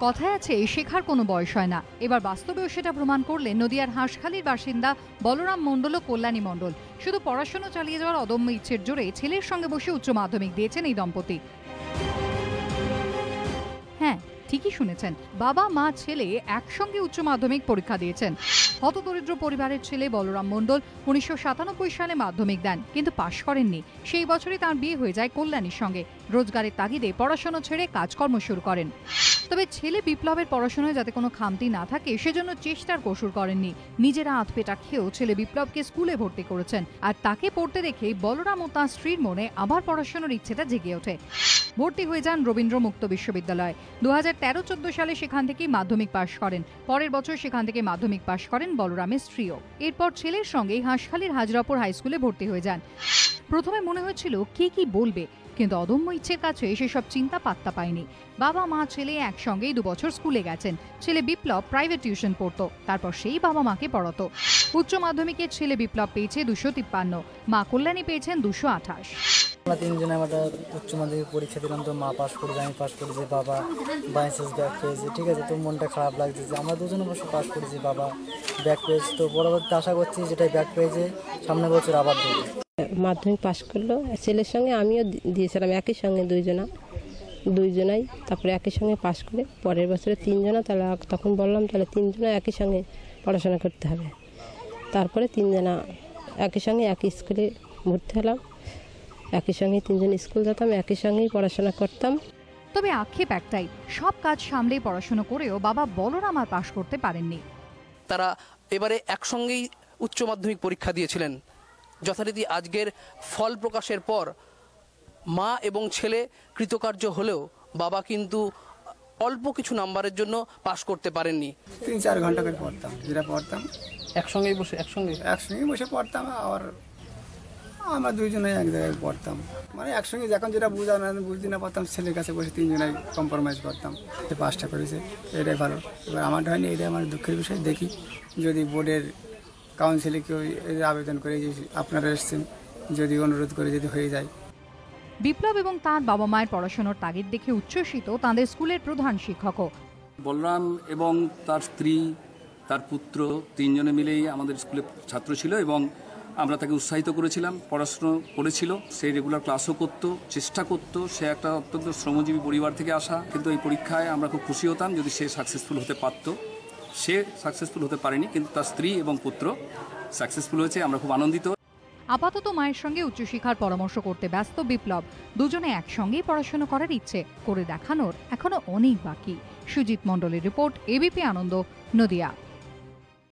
কথায় আছে শেখার কোনো বয়স হয় না। এবার বাস্তবেও সেটা প্রমাণ করলেন নদিয়ার হাঁসখালির বাসিন্দা বলরাম মণ্ডল ও কল্যাণী মণ্ডল। শুধু পড়াশোনা চালিয়ে যাওয়ার অদম্য ইচ্ছের জোরে ছেলের সঙ্গে বসে উচ্চ মাধ্যমিক দিয়েছেন এই দম্পতি। হ্যাঁ, ঠিকই শুনেছেন, বাবা মা ছেলে একসঙ্গে উচ্চ মাধ্যমিক পরীক্ষা দিয়েছেন। হতদরিদ্র পরিবারের ছেলে বলরাম মণ্ডল 1997 সালে মাধ্যমিক দেন, কিন্তু পাশ করেননি। সেই বছরই তার বিয়ে হয়ে যায় কল্যাণীর সঙ্গে। রোজগারের তাগিদে পড়াশোনা ছেড়ে কাজকর্ম শুরু করেন। তবে ছেলে বিপ্লবের পড়াশোনায় যাতে কোনো খামতি না থাকে সেজন্য চেষ্টার কসুর করেননি। নিজেরা আধপেটা খেয়েও ছেলে বিপ্লবকে স্কুলে ভর্তি করেছেন। আর তাকে পড়তে দেখে বলরাম ও তাঁর স্ত্রীর মনে আবার পড়াশোনার ইচ্ছেটা জেগে ওঠে। ভর্তি হয়ে যান রবীন্দ্র মুক্ত বিশ্ববিদ্যালয়। 2013-14 সালে সেখান থেকেই মাধ্যমিক পাশ করেন। পরের বছর সেখান থেকে মাধ্যমিক পাশ করেন বলরামের স্ত্রীও। এরপর ছেলের সঙ্গেই হাঁসখালির হাজরাপুর হাই স্কুলে ভর্তি হয়ে যান। প্রথমে মনে হয়েছিল কে কি বলবে, কিন্তু অদম্য ইচ্ছের কাছে সেসব চিন্তা পাত্তা পায়নি। বাবা মা ছেলে একসঙ্গেই 2 বছর স্কুলে গেছেন। ছেলে বিপ্লব প্রাইভেট টিউশন পড়তো, তারপর সেই বাবা মাকে পড়াতো। উচ্চ মাধ্যমিকে ছেলে বিপ্লব পেয়েছে 253, মা কল্যাণী পেয়েছেন 228। আমরা তিনজনে আমরা উচ্চ মাধ্যমিক পরীক্ষা দিলাম, তো মা পাস করেছে, আমি পাস করেছি, বাবা বাইসেন্স ব্যাক পেয়েছে। ঠিক আছে, তো মনটা খারাপ লাগছে যে আমরা দুজনে অবশ্য পাস করেছি, বাবা ব্যাক পেয়েছে। তো পরবর্তীতে আশা করছি যেটাই ব্যাক পেয়েছে সামনের বছর আবার দেবে। মাধ্যমিক পাস করলো, ছেলের সঙ্গে আমিও দিয়েছিলাম একই সঙ্গে দুইজনাই। তারপরে একই সঙ্গে পাস করে পরের বছরে 3 জনা, তাহলে তখন বললাম তাহলে 3 জনা একই সঙ্গে পড়াশোনা করতে হবে। তারপরে 3 জনা একই সঙ্গে একই স্কুলে ভর্তি হলাম। একই সঙ্গে 3 জন স্কুল যেতাম, একই সঙ্গেই পড়াশোনা করতাম। তবে আক্ষেপ একটাই, সব কাজ সামলেই পড়াশোনা করেও বাবা বলরাম আর পাশ করতে পারেননি। তারা এবারে একসঙ্গেই উচ্চ মাধ্যমিক পরীক্ষা দিয়েছিলেন। যথারীতি আজকের ফল প্রকাশের পর মা এবং ছেলে কৃতকার্য হলেও বাবা কিন্তু অল্প কিছু নাম্বারের জন্য পাশ করতে পারেননি। 3-4 ঘন্টা করে পড়তাম, যেটা পড়তাম একসঙ্গে বসে পড়তাম। আর আমরা দুইজনে এক জায়গায় পড়তাম, মানে একসঙ্গে যখন যেটা বুঝতে না পারতাম ছেলের কাছে বসে 3 জনাই কম্প্রোমাইজ করতাম। পাসটা করেছে, এটাই ভালো। এবার আমারটা হয়নি, এটাই আমার দুঃখের বিষয়। দেখি যদি বোর্ডের কাউন্সিলে কেউ আবেদন করে যে আপনারা এসছেন, যদি অনুরোধ করে যদি হয়ে যায়। বিপ্লব এবং তার বাবা মায়ের পড়াশোনার তাগিদ দেখে উচ্ছ্বসিত তাঁদের স্কুলের প্রধান শিক্ষকও। বলরাম এবং তার স্ত্রী, তার পুত্র 3 জনে মিলেই আমাদের স্কুলে ছাত্র ছিল এবং আমরা তাকে উৎসাহিত করেছিলাম। পড়াশুনো করেছিল, সে রেগুলার ক্লাসও করতো, চেষ্টা করতো। সে একটা অত্যন্ত শ্রমজীবী পরিবার থেকে আসা, কিন্তু এই পরীক্ষায় আমরা খুব খুশি হতাম যদি সে সাকসেসফুল হতে পারতো। সে সাকসেসফুল হতে পারেনি, কিন্তু তার স্ত্রী এবং পুত্র সাকসেসফুল হয়েছে, আমরা খুব আনন্দিত। আপাতত মায়ের সঙ্গে উচ্চশিক্ষার পরামর্শ করতে ব্যস্ত বিপ্লব। দুজনে একসঙ্গেই পড়াশোনা করার ইচ্ছে, করে দেখানোর এখনো অনেক বাকি। সুজিত মণ্ডলের রিপোর্ট, এবিপি আনন্দ, নদিয়া।